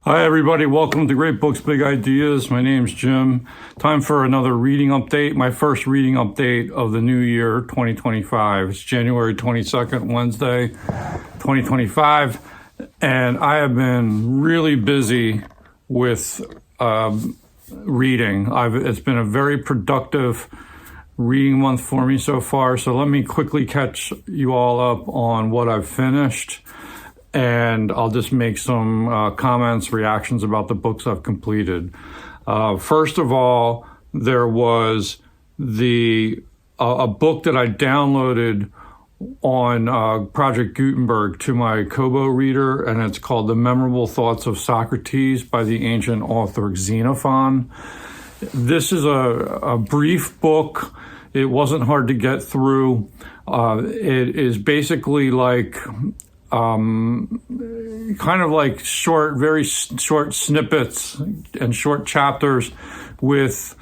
Hi, everybody. Welcome to Great Books, Big Ideas. My name's Jim. Time for another reading update, my first reading update of the new year, 2025. It's January 22nd, Wednesday, 2025. And I have been really busy with reading. It's been a very productive reading month for me so far. So let me quickly catch you all up on what I've finished. And I'll just make some comments, reactions about the books I've completed. First of all, there was a book that I downloaded on Project Gutenberg to my Kobo reader, and it's called The Memorable Thoughts of Socrates by the ancient author Xenophon. This is a brief book. It wasn't hard to get through. It is basically like kind of like very short snippets and short chapters with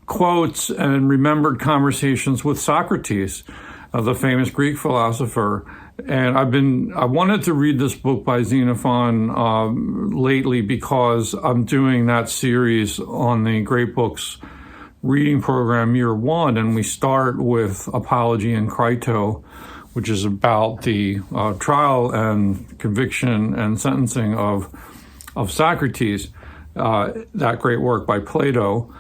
quotes and remembered conversations with Socrates, the famous Greek philosopher. And I wanted to read this book by Xenophon lately because I'm doing that series on the Great Books reading program year one, and we start with Apology and Crito, which is about the trial and conviction and sentencing of Socrates, that great work by Plato.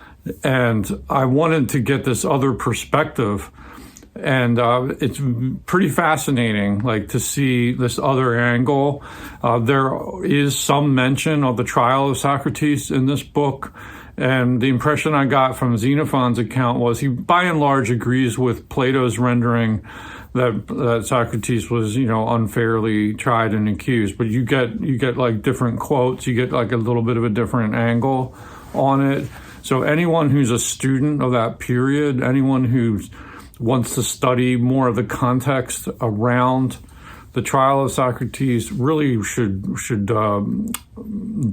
And I wanted to get this other perspective. And it's pretty fascinating, like, to see this other angle. There is some mention of the trial of Socrates in this book. And the impression I got from Xenophon's account was he, by and large, agrees with Plato's rendering that Socrates was, unfairly tried and accused. But you get like different quotes, you get like a little bit of a different angle on it. So anyone who's a student of that period, anyone who wants to study more of the context around the trial of Socrates, really should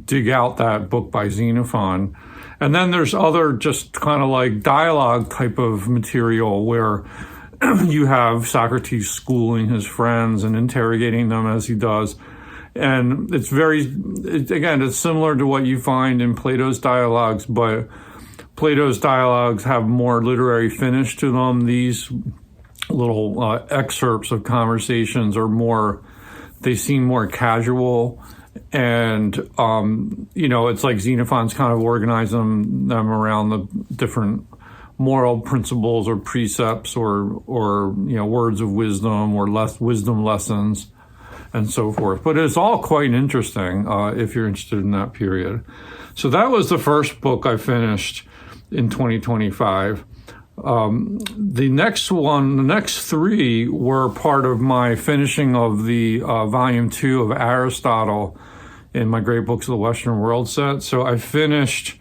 dig out that book by Xenophon. And then there's other just kind of like dialogue type of material where you have Socrates schooling his friends and interrogating them as he does. And it's similar to what you find in Plato's dialogues, but Plato's dialogues have more literary finish to them. These little excerpts of conversations they seem more casual. And, it's like Xenophon's kind of organizing them around the different moral principles or precepts or words of wisdom or wisdom lessons and so forth. But it's all quite interesting if you're interested in that period. So that was the first book I finished in 2025. The next three were part of my finishing of the volume 2 of Aristotle in my Great Books of the Western World set. So I finished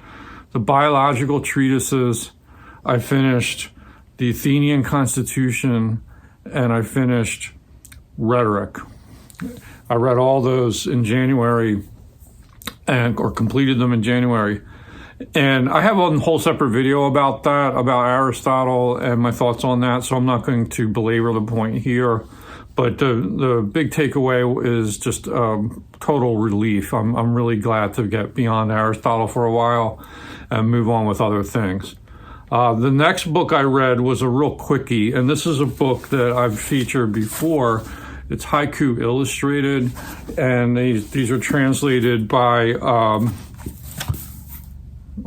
the biological treatises, I finished the Athenian Constitution, and I finished Rhetoric. I read all those in January or completed them in January. And I have a whole separate video about that, about Aristotle and my thoughts on that, so I'm not going to belabor the point here. But the big takeaway is just total relief. I'm really glad to get beyond Aristotle for a while and move on with other things. The next book I read was a real quickie, and this is a book that I've featured before. It's Haiku Illustrated, and these are translated by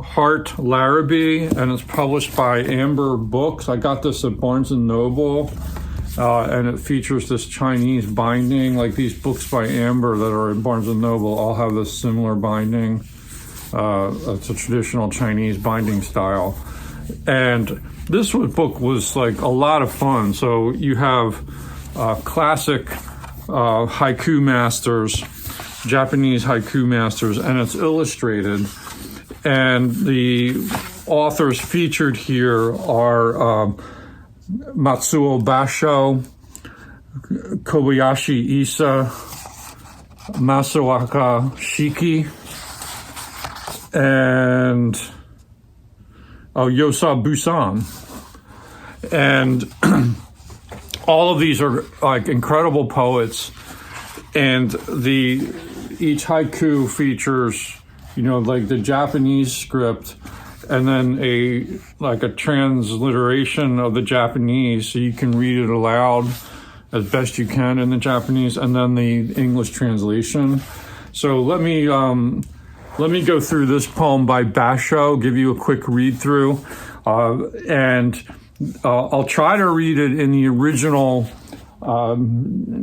Hart, Larrabee, and it's published by Amber Books. I got this at Barnes & Noble, and it features this Chinese binding. Like, these books by Amber that are in Barnes & Noble all have this similar binding. It's a traditional Chinese binding style. And this book was like a lot of fun. So you have classic Haiku Masters, Japanese Haiku Masters, and it's illustrated. And the authors featured here are Matsuo Basho, Kobayashi Isa, Masawaka Shiki, and Yosa Busan. And all of these are like incredible poets, and each haiku features like the Japanese script, and then a transliteration of the Japanese, so you can read it aloud as best you can in the Japanese, and then the English translation. So let me go through this poem by Basho, give you a quick read through, and I'll try to read it in the original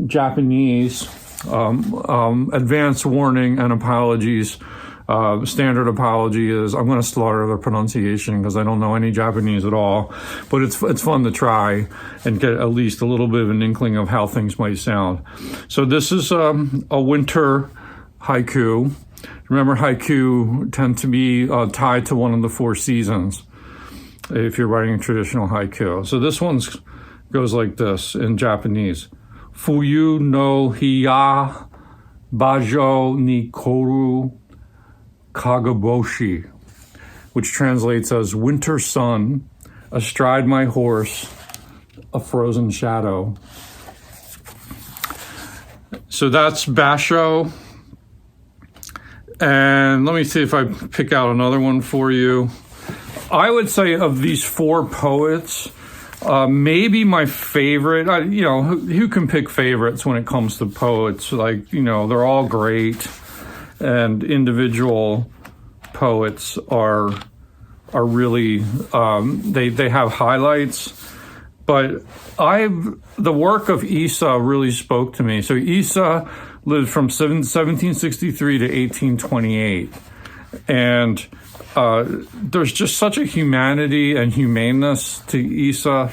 Japanese. Advance warning and apologies. Standard apology is I'm going to slaughter the pronunciation because I don't know any Japanese at all, but it's fun to try and get at least a little bit of an inkling of how things might sound. So this is a winter haiku. Remember, haiku tend to be tied to one of the four seasons if you're writing a traditional haiku. So this one goes like this in Japanese. Fuyu no hiya bajo ni koru kagaboshi, which translates as winter sun, astride my horse, a frozen shadow. So that's Basho. And let me see if I pick out another one for you. I would say of these four poets, maybe my favorite, who can pick favorites when it comes to poets? They're all great, and individual poets are really, they have highlights. But the work of Issa really spoke to me. So Issa lived from 1763 to 1828. And there's just such a humanity and humaneness to Issa.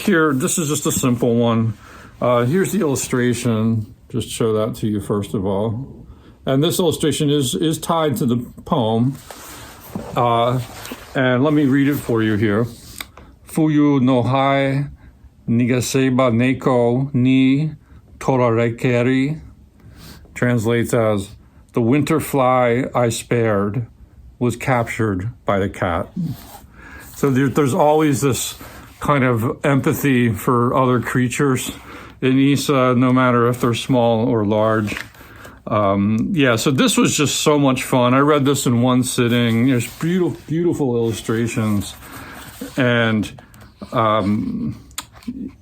Here, this is just a simple one. Here's the illustration. Just show that to you first of all. And this illustration is tied to the poem. And let me read it for you here. Fuyu no hai nigaseba neko ni torarekeri. Translates as, the winter fly I spared was captured by the cat. So there's always this kind of empathy for other creatures in Issa, no matter if they're small or large. So this was just so much fun. I read this in one sitting. There's beautiful, beautiful illustrations. And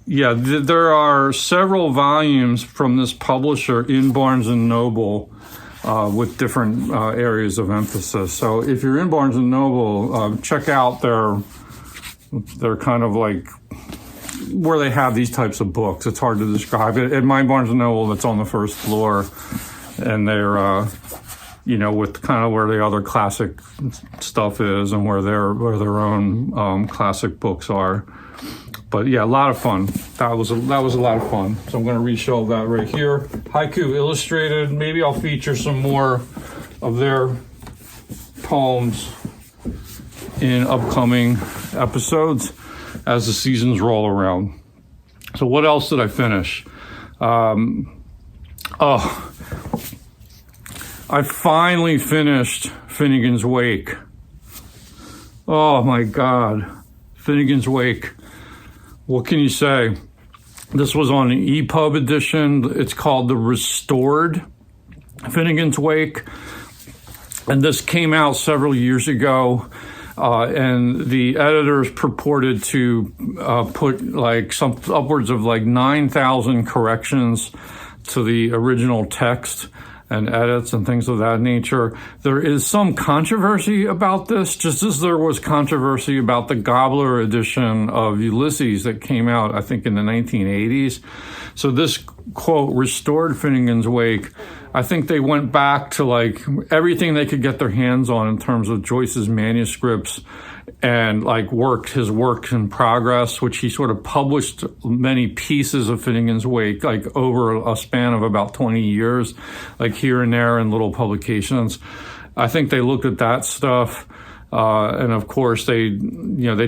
there are several volumes from this publisher in Barnes & Noble with different areas of emphasis. So if you're in Barnes & Noble, check out their kind of like where they have these types of books. It's hard to describe it. At my Barnes & Noble, that's on the first floor, and they're with kind of where the other classic stuff is and where their own classic books are. But yeah, a lot of fun. That was a lot of fun. So I'm going to re-show that right here. Haiku Illustrated. Maybe I'll feature some more of their poems in upcoming episodes as the seasons roll around. So what else did I finish? I finally finished Finnegans Wake. Oh my God. Finnegans Wake. What can you say? This was on an EPUB edition. It's called the Restored Finnegans Wake. And this came out several years ago. And the editors purported to put upwards of 9,000 corrections to the original text and edits and things of that nature. There is some controversy about this, just as there was controversy about the Gobbler edition of Ulysses that came out, I think, in the 1980s. So this, quote, restored Finnegans Wake, I think they went back to everything they could get their hands on in terms of Joyce's manuscripts and his work in progress, which he sort of published many pieces of Finnegans Wake, over a span of about 20 years, here and there in little publications. I think they looked at that stuff. And of course they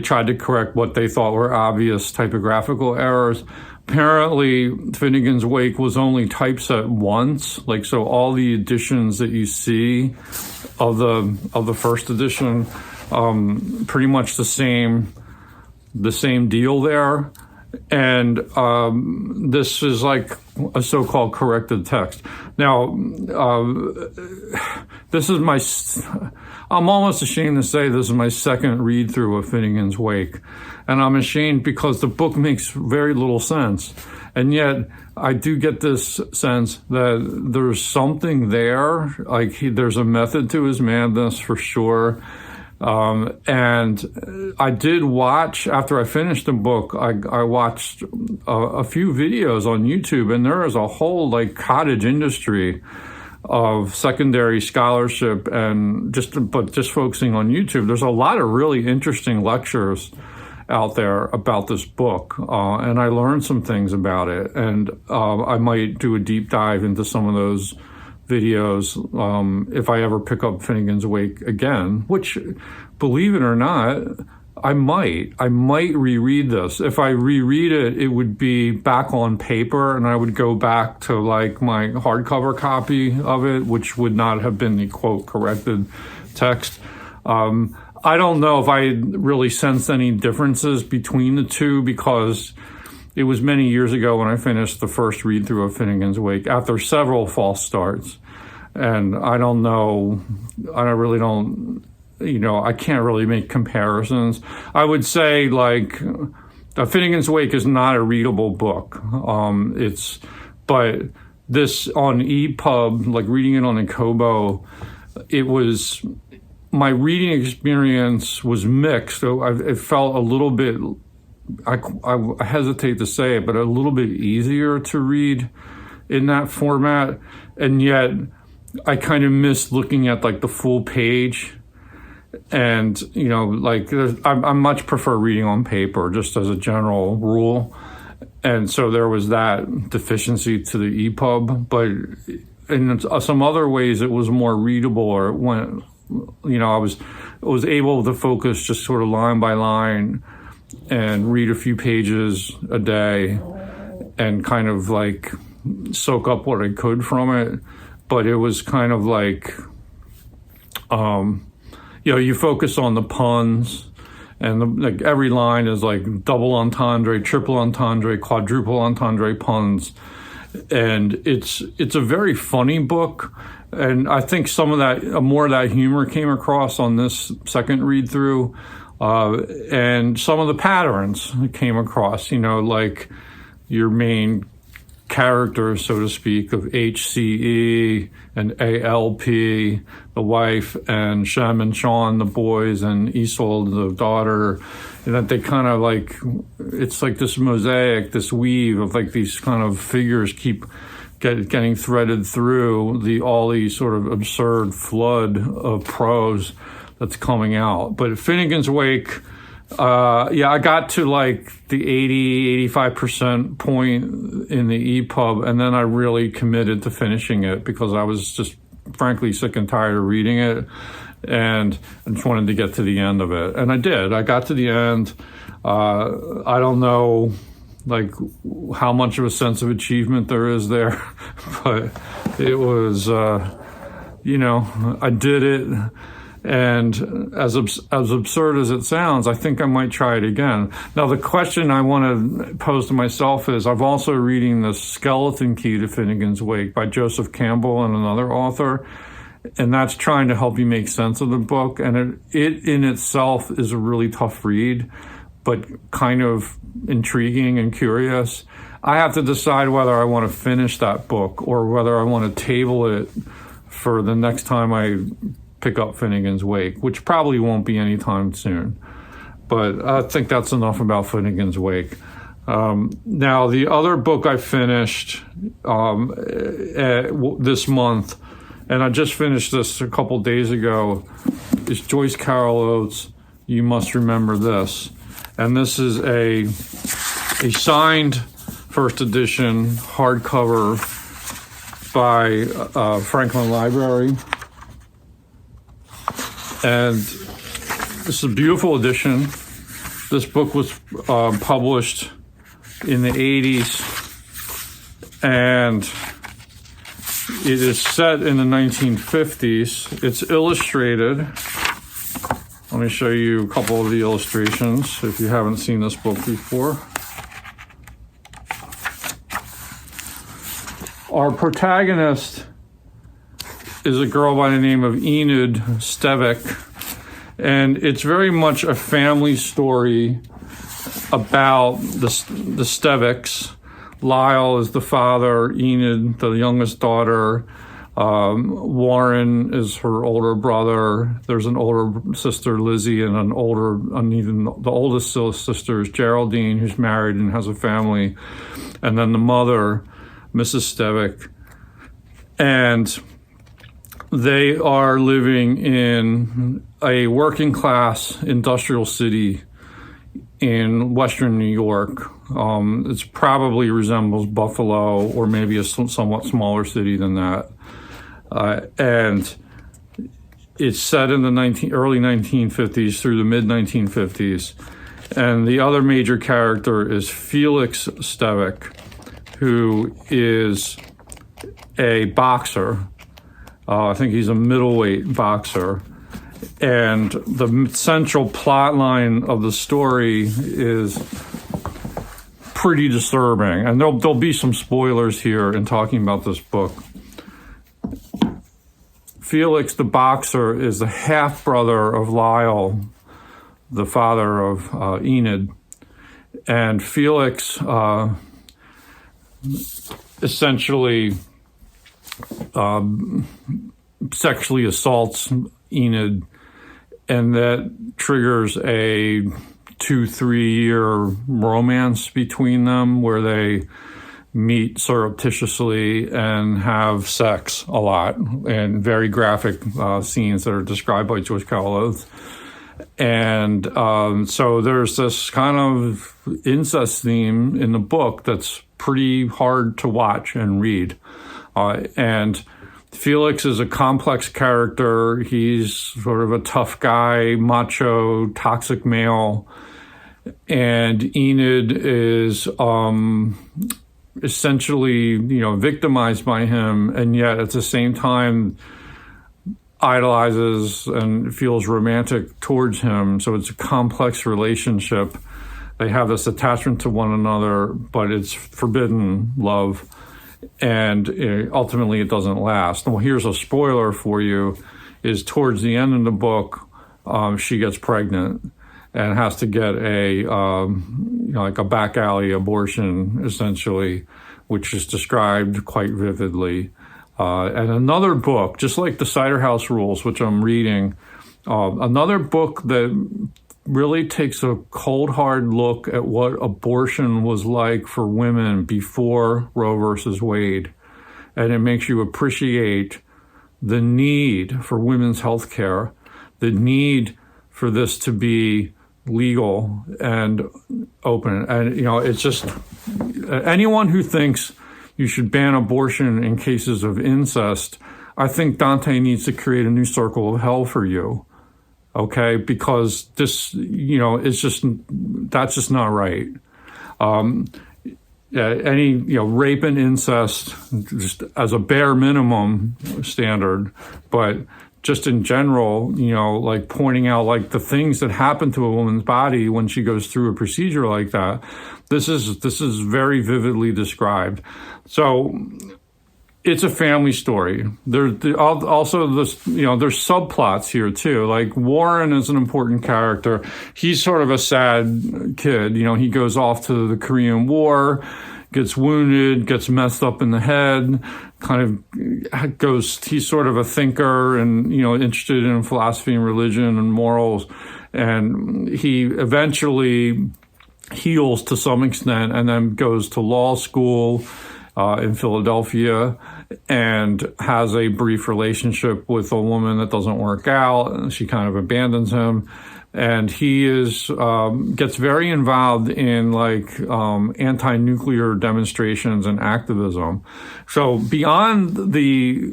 tried to correct what they thought were obvious typographical errors. Apparently, Finnegans Wake was only typeset once, so all the editions that you see of the first edition, pretty much the same deal there. And this is like a so-called corrected text. Now, this is my, I'm almost ashamed to say this is my second read through of Finnegans Wake. And I'm ashamed because the book makes very little sense. And yet I do get this sense that there's something there, like there's a method to his madness for sure. And I did watch, after I finished the book, I watched a few videos on YouTube, and there is a whole like cottage industry of secondary scholarship and just focusing on YouTube. There's a lot of really interesting lectures out there about this book, and I learned some things about it, and I might do a deep dive into some of those videos if I ever pick up Finnegans Wake again, which, believe it or not, I might reread this. If I reread it, it would be back on paper, and I would go back to like my hardcover copy of it, which would not have been the quote corrected text. I don't know if I really sensed any differences between the two, because it was many years ago when I finished the first read through of Finnegans Wake after several false starts. And I don't know, I can't really make comparisons. I would say like Finnegans Wake is not a readable book. But this on EPUB, like reading it on a Kobo, my reading experience was mixed. So it felt a little bit, I hesitate to say it, but a little bit easier to read in that format. And yet I kind of missed looking at like the full page. And, I much prefer reading on paper just as a general rule. And so there was that deficiency to the EPUB, but in some other ways it was more readable, or it went, I was able to focus just sort of line by line and read a few pages a day and kind of like soak up what I could from it. But it was kind of like, you focus on the puns, and like every line is like double entendre, triple entendre, quadruple entendre puns. And it's a very funny book. And I think some of that, more of that humor came across on this second read through. And some of the patterns came across, like your main characters, so to speak, of HCE and ALP, the wife, and Shem and Sean, the boys, and Isolde, the daughter, and that they kind of like, it's like this mosaic, this weave of like these kind of figures keep getting threaded through all these sort of absurd flood of prose that's coming out. But Finnegans Wake, I got to like the 85% point in the EPUB, and then I really committed to finishing it because I was just frankly sick and tired of reading it, and I just wanted to get to the end of it. And I did. I got to the end. I don't know like how much of a sense of achievement there is there, but it was, I did it. And as absurd as it sounds, I think I might try it again. Now, the question I want to pose to myself is, I've also reading The Skeleton Key to Finnegans Wake by Joseph Campbell and another author, and that's trying to help you make sense of the book. And it in itself is a really tough read, but kind of intriguing and curious. I have to decide whether I want to finish that book or whether I want to table it for the next time I pick up Finnegans Wake, which probably won't be anytime soon. But I think that's enough about Finnegans Wake. Now, the other book I finished this month, and I just finished this a couple days ago, is Joyce Carol Oates' You Must Remember This. And this is a signed first edition hardcover by Franklin Library. And this is a beautiful edition. This book was published in the 80s, and it is set in the 1950s. It's illustrated. Let me show you a couple of the illustrations if you haven't seen this book before. Our protagonist is a girl by the name of Enid Stevik, and it's very much a family story about the Steviks. Lyle is the father, Enid, the youngest daughter. Warren is her older brother. There's an older sister, Lizzie, and even the oldest sister is Geraldine, who's married and has a family. And then the mother, Mrs. Stevik. And they are living in a working class industrial city in western New York. It probably resembles Buffalo or maybe a somewhat smaller city than that. And it's set in the early 1950s through the mid-1950s. And the other major character is Felix Stevik, who is a boxer. I think he's a middleweight boxer. And the central plot line of the story is pretty disturbing. And there'll be some spoilers here in talking about this book. Felix the boxer is the half-brother of Lyle, the father of Enid. And Felix essentially sexually assaults Enid, and that triggers a 2-3 year romance between them where they meet surreptitiously and have sex a lot, and very graphic scenes that are described by Joyce Oates. And so there's this kind of incest theme in the book that's pretty hard to watch and read. And Felix is a complex character. He's sort of a tough guy, macho, toxic male. And Enid is essentially, victimized by him, and yet at the same time idolizes and feels romantic towards him. So it's a complex relationship. They have this attachment to one another, but it's forbidden love. And ultimately it doesn't last. Well, here's a spoiler for you, is towards the end of the book, she gets pregnant and has to get like a back alley abortion, essentially, which is described quite vividly. And another book, just like the Cider House Rules, which I'm reading, another book that really takes a cold, hard look at what abortion was like for women before Roe versus Wade. And it makes you appreciate the need for women's health care, the need for this to be legal and open. And, it's just anyone who thinks you should ban abortion in cases of incest, I think Dante needs to create a new circle of hell for you. Okay, because this, that's just not right. Any, rape and incest, just as a bare minimum standard, but just in general, like pointing out like the things that happen to a woman's body when she goes through a procedure like that. This is very vividly described. So it's a family story. There's also this, there's subplots here too. Like Warren is an important character. He's sort of a sad kid. He goes off to the Korean War, gets wounded, gets messed up in the head, he's sort of a thinker and, interested in philosophy and religion and morals. And he eventually heals to some extent and then goes to law school in Philadelphia and has a brief relationship with a woman that doesn't work out, and she kind of abandons him. And he gets very involved in anti-nuclear demonstrations and activism. So beyond the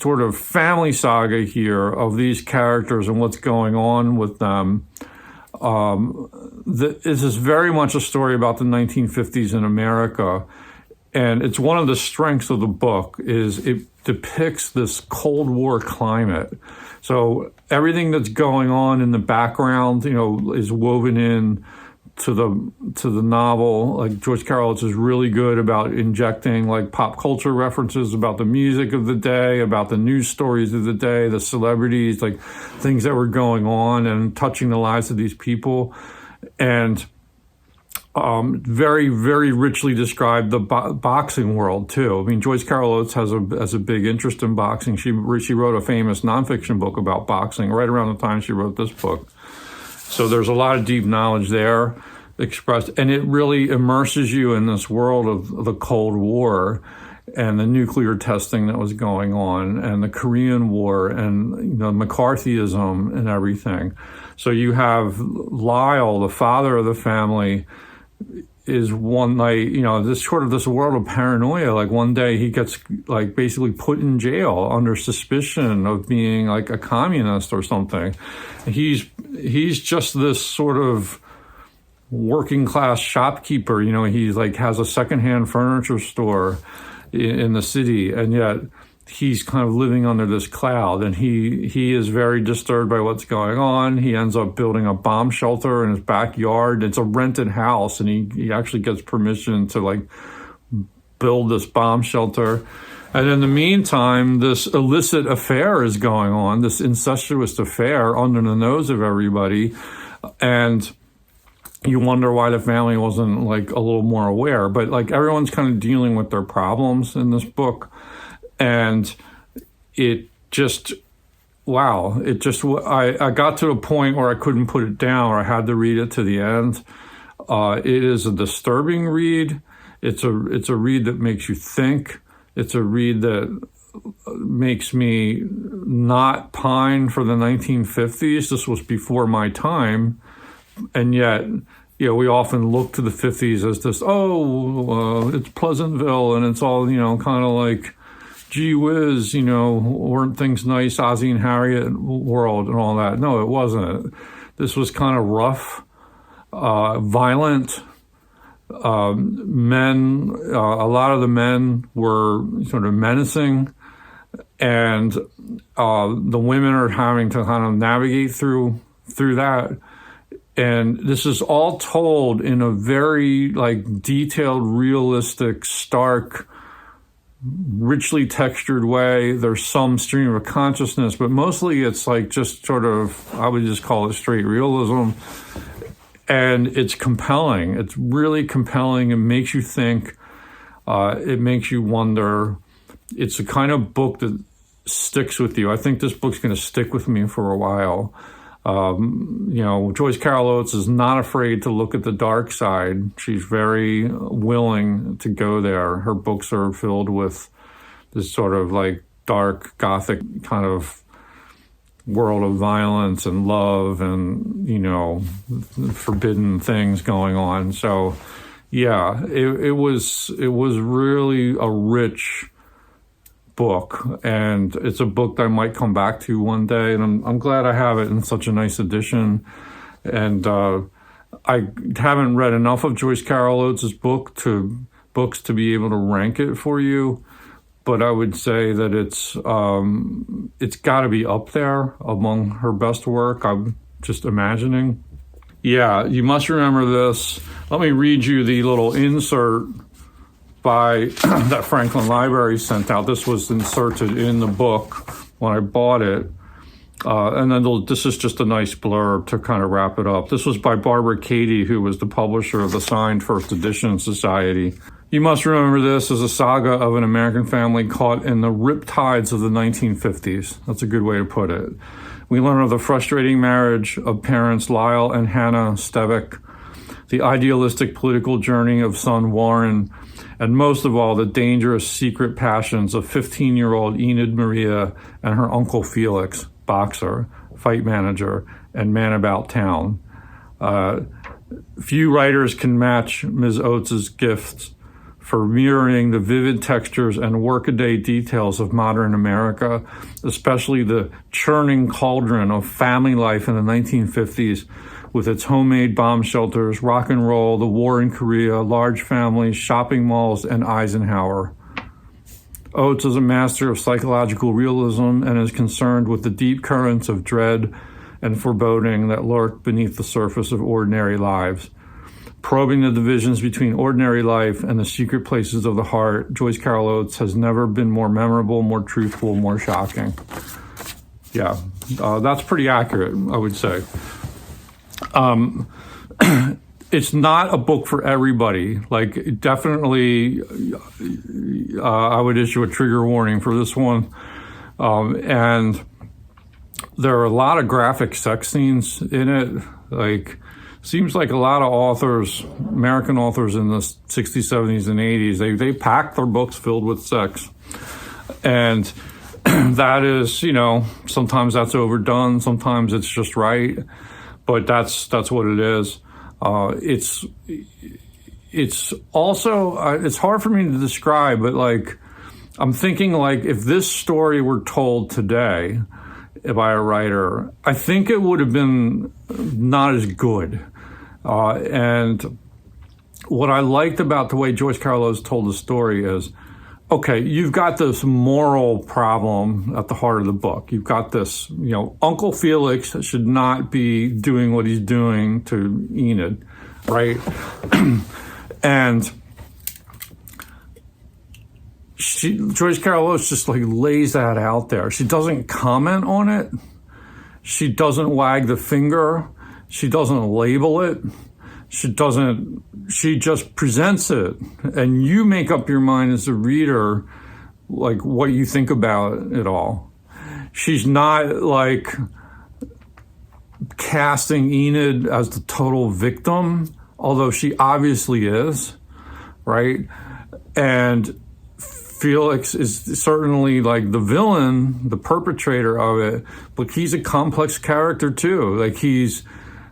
sort of family saga here of these characters and what's going on with them, this is very much a story about the 1950s in America. And it's one of the strengths of the book is it depicts this Cold War climate. So everything that's going on in the background, is woven in to the novel. Like Joyce Carol Oates is really good about injecting like pop culture references about the music of the day, about the news stories of the day, the celebrities, like things that were going on and touching the lives of these people. And very, very richly described the boxing world too. I mean, Joyce Carol Oates has a big interest in boxing. She wrote a famous nonfiction book about boxing right around the time she wrote this book. So there's a lot of deep knowledge there expressed, and it really immerses you in this world of the Cold War and the nuclear testing that was going on, and the Korean War, and McCarthyism and everything. So you have Lyle, the father of the family, is one night, this world of paranoia. Like one day he gets like basically put in jail under suspicion of being like a communist or something. He's just this sort of working class shopkeeper. He's like has a secondhand furniture store in the city, and yet he's kind of living under this cloud, and he is very disturbed by what's going on. He ends up building a bomb shelter in his backyard. It's a rented house, and he actually gets permission to like build this bomb shelter. And in the meantime, this illicit affair is going on, this incestuous affair under the nose of everybody. And you wonder why the family wasn't like a little more aware. But like everyone's kind of dealing with their problems in this book. And I got to a point where I couldn't put it down, or I had to read it to the end. It is a disturbing read. It's a read that makes you think. It's a read that makes me not pine for the 1950s. This was before my time. And yet, we often look to the 50s as this, it's Pleasantville, and it's all, kind of like, gee whiz, weren't things nice, Ozzie and Harriet world and all that. No, it wasn't. This was kind of rough, violent. Men, a lot of the men were sort of menacing, and the women are having to kind of navigate through that. And this is all told in a very like detailed, realistic, stark, richly textured way. There's some stream of consciousness, but mostly it's like just sort of, I would just call it straight realism. And it's compelling. It's really compelling. It makes you think. It makes you wonder. It's the kind of book that sticks with you. I think this book's going to stick with me for a while. Joyce Carol Oates is not afraid to look at the dark side. She's very willing to go there. Her books are filled with this sort of like dark, gothic kind of world of violence and love and, forbidden things going on. So, yeah, it was really a rich book, and it's a book that I might come back to one day, and I'm glad I have it in such a nice edition. And I haven't read enough of Joyce Carol Oates' books to be able to rank it for you, but I would say that it's got to be up there among her best work. I'm just imagining. Yeah, you must remember this. Let me read you the little insert by that Franklin Library sent out. This was inserted in the book when I bought it. And then this is just a nice blurb to kind of wrap it up. This was by Barbara Cady, who was the publisher of the Signed First Edition Society. You must remember this as a saga of an American family caught in the riptides of the 1950s. That's a good way to put it. We learn of the frustrating marriage of parents Lyle and Hannah Stevick, the idealistic political journey of son Warren, and most of all, the dangerous secret passions of 15-year-old Enid Maria and her uncle Felix, boxer, fight manager, and man about town. Few writers can match Ms. Oates' gifts for mirroring the vivid textures and workaday details of modern America, especially the churning cauldron of family life in the 1950s, with its homemade bomb shelters, rock and roll, the war in Korea, large families, shopping malls, and Eisenhower. Oates is a master of psychological realism and is concerned with the deep currents of dread and foreboding that lurk beneath the surface of ordinary lives. Probing the divisions between ordinary life and the secret places of the heart, Joyce Carol Oates has never been more memorable, more truthful, more shocking. Yeah, that's pretty accurate, I would say. It's not a book for everybody. Like, definitely, I would issue a trigger warning for this one. And there are a lot of graphic sex scenes in it. Like, seems like a lot of authors, American authors in the 60s, 70s, and 80s, they pack their books filled with sex. And that is, sometimes that's overdone, sometimes it's just right, but that's what it is. It's also, it's hard for me to describe, but like, I'm thinking like if this story were told today by a writer, I think it would have been not as good. And what I liked about the way Joyce Carol Oates told the story is, okay, you've got this moral problem at the heart of the book. You've got this, Uncle Felix should not be doing what he's doing to Enid, right? And Joyce Carol Oates just like lays that out there. She doesn't comment on it. She doesn't wag the finger. She doesn't label it. She just presents it. And you make up your mind as a reader, like what you think about it all. She's not like casting Enid as the total victim, although she obviously is, right? And Felix is certainly like the villain, the perpetrator of it, but he's a complex character too. Like he's,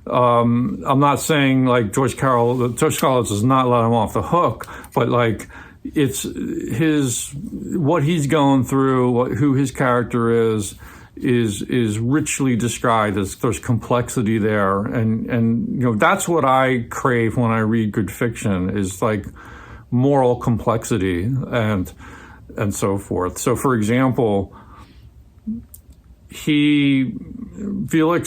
I'm not saying like Joyce Carol Oates does not let him off the hook, but like it's what he's going through, who his character is richly described. There's complexity there, and that's what I crave when I read good fiction, is like moral complexity and so forth. So, for example, Felix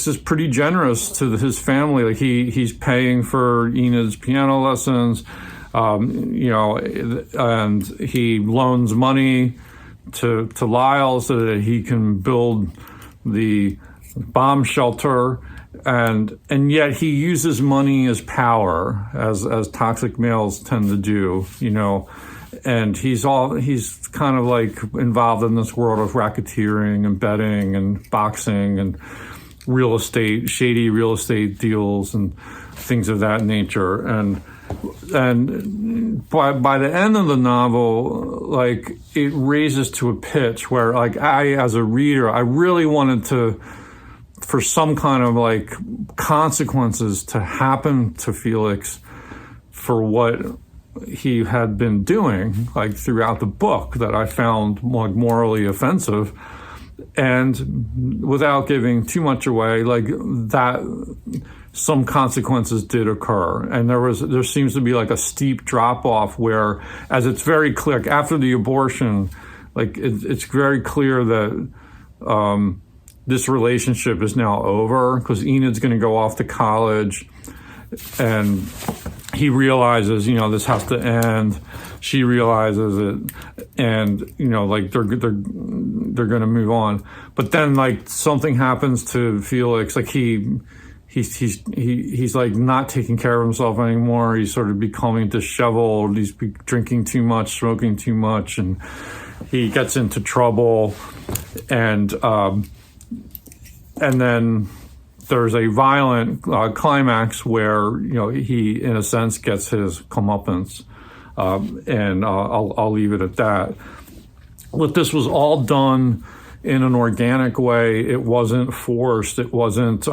is pretty generous to his family. Like he's paying for Enid's piano lessons, and he loans money to Lyle so that he can build the bomb shelter, and yet he uses money as power, as toxic males tend to do, and he's kind of like involved in this world of racketeering and betting and boxing and shady real estate deals and things of that nature. And by the end of the novel, like it raises to a pitch where like I, as a reader, I really wanted for some kind of like consequences to happen to Felix for what he had been doing like throughout the book that I found like morally offensive. And without giving too much away, like that, some consequences did occur. And there seems to be like a steep drop off where, as it's very clear after the abortion, like it's very clear that this relationship is now over because Enid's going to go off to college, and he realizes, this has to end. She realizes it, and like they're going to move on. But then like something happens to Felix, like he's like not taking care of himself anymore. He's sort of becoming disheveled. He's drinking too much, smoking too much, and he gets into trouble. And then there's a violent climax where he, in a sense, gets his comeuppance, and I'll leave it at that. But this was all done in an organic way. It wasn't forced. It wasn't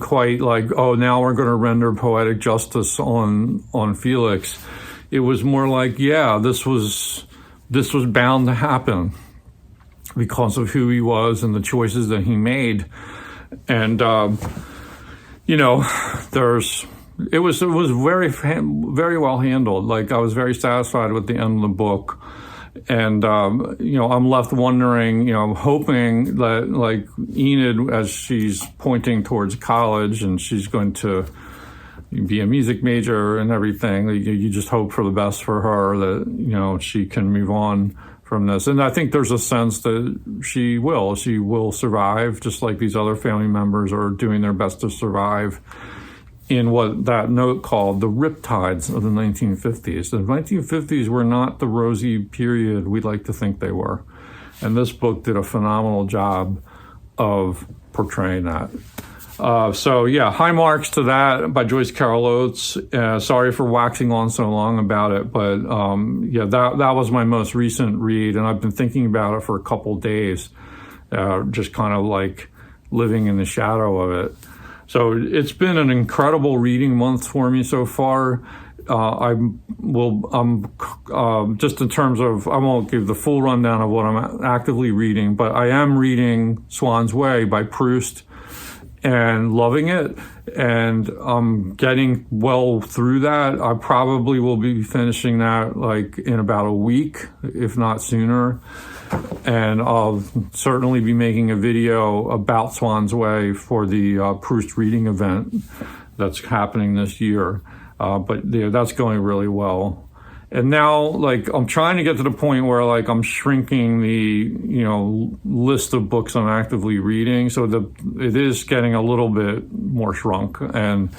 quite like, oh, now we're going to render poetic justice on Felix. It was more like, yeah, this was bound to happen because of who he was and the choices that he made. And, it was very, very well handled. Like I was very satisfied with the end of the book. And, I'm left wondering, hoping that like Enid, as she's pointing towards college and she's going to be a music major and everything. You just hope for the best for her, that, she can move on from this. And I think there's a sense that she will survive, just like these other family members are doing their best to survive in what that note called the riptides of the 1950s. The 1950s were not the rosy period we'd like to think they were. And this book did a phenomenal job of portraying that. High marks to that by Joyce Carol Oates. Sorry for waxing on so long about it, but that was my most recent read, and I've been thinking about it for a couple days, just kind of like living in the shadow of it. So it's been an incredible reading month for me so far. I'm just in terms of, I won't give the full rundown of what I'm actively reading, but I am reading Swann's Way by Proust and loving it, and I'm getting well through that. I probably will be finishing that like in about a week, if not sooner. And I'll certainly be making a video about Swann's Way for the Proust reading event that's happening this year. That's going really well. And now, I'm trying to get to the point where, I'm shrinking the, list of books I'm actively reading. So it is getting a little bit more shrunk. And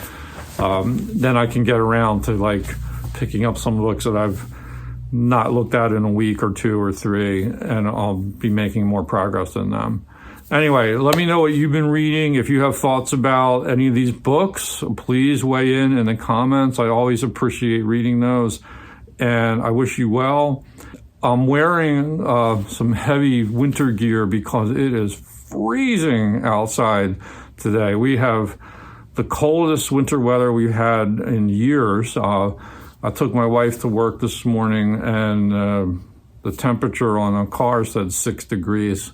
then I can get around to, picking up some books that I've not looked at in a week or two or three, and I'll be making more progress in them. Anyway, let me know what you've been reading. If you have thoughts about any of these books, please weigh in the comments. I always appreciate reading those. And I wish you well. I'm wearing some heavy winter gear because it is freezing outside today. We have the coldest winter weather we've had in years. I took my wife to work this morning, and the temperature on a car said 6 degrees.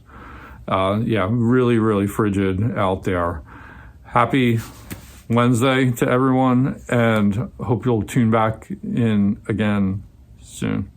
Really, really frigid out there. Happy Wednesday to everyone, and hope you'll tune back in again soon.